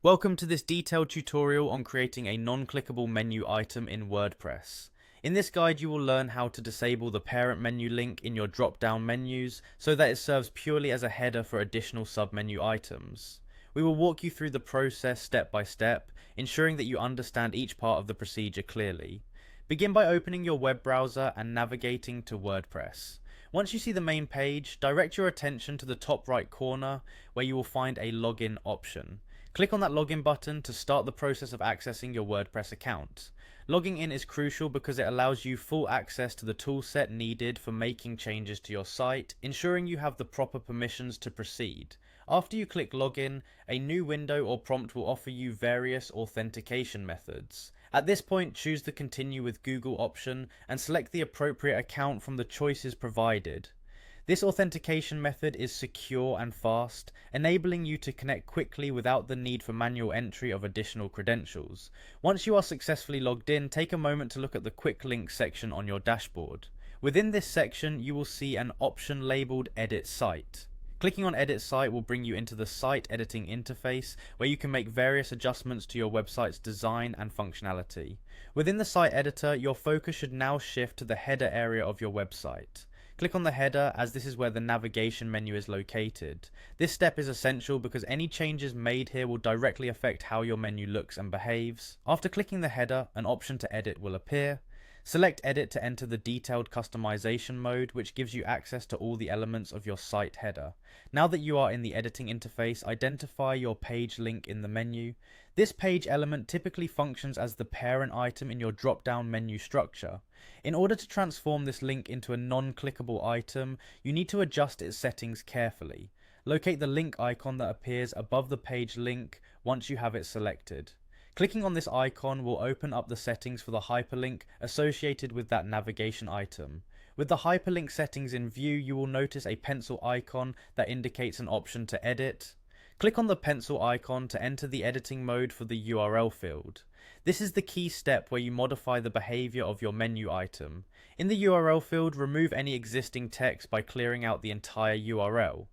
Welcome to this detailed tutorial on creating a non-clickable menu item in WordPress. In this guide you will learn how to disable the parent menu link in your drop-down menus so that it serves purely as a header for additional sub-menu items. We will walk you through the process step by step, ensuring that you understand each part of the procedure clearly. Begin by opening your web browser and navigating to WordPress. Once you see the main page, direct your attention to the top right corner where you will find a login option. Click on that login button to start the process of accessing your WordPress account. Logging in is crucial because it allows you full access to the toolset needed for making changes to your site, ensuring you have the proper permissions to proceed. After you click login, a new window or prompt will offer you various authentication methods. At this point, choose the Continue with Google option and select the appropriate account from the choices provided. This authentication method is secure and fast, enabling you to connect quickly without the need for manual entry of additional credentials. Once you are successfully logged in, take a moment to look at the Quick Links section on your dashboard. Within this section, you will see an option labeled Edit Site. Clicking on Edit Site will bring you into the site editing interface, where you can make various adjustments to your website's design and functionality. Within the site editor, your focus should now shift to the header area of your website. Click on the header, as this is where the navigation menu is located. This step is essential because any changes made here will directly affect how your menu looks and behaves. After clicking the header, an option to edit will appear. Select Edit to enter the detailed customization mode, which gives you access to all the elements of your site header. Now that you are in the editing interface, identify your page link in the menu. This page element typically functions as the parent item in your drop-down menu structure. In order to transform this link into a non-clickable item, you need to adjust its settings carefully. Locate the link icon that appears above the page link once you have it selected. Clicking on this icon will open up the settings for the hyperlink associated with that navigation item. With the hyperlink settings in view, you will notice a pencil icon that indicates an option to edit. Click on the pencil icon to enter the editing mode for the URL field. This is the key step where you modify the behavior of your menu item. In the URL field, remove any existing text by clearing out the entire URL.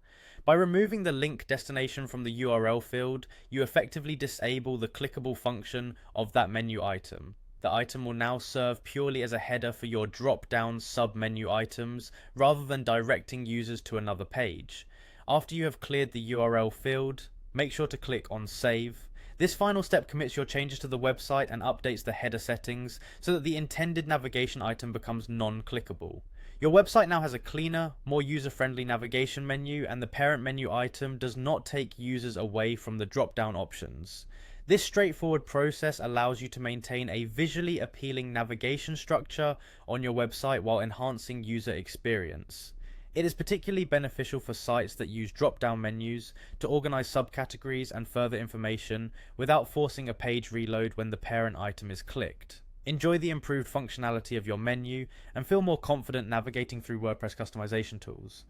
By removing the link destination from the URL field, you effectively disable the clickable function of that menu item. The item will now serve purely as a header for your drop-down sub-menu items, rather than directing users to another page. After you have cleared the URL field, make sure to click on Save. This final step commits your changes to the website and updates the header settings so that the intended navigation item becomes non-clickable. Your website now has a cleaner, more user-friendly navigation menu, and the parent menu item does not take users away from the drop-down options. This straightforward process allows you to maintain a visually appealing navigation structure on your website while enhancing user experience. It is particularly beneficial for sites that use drop-down menus to organize subcategories and further information without forcing a page reload when the parent item is clicked. Enjoy the improved functionality of your menu and feel more confident navigating through WordPress customization tools.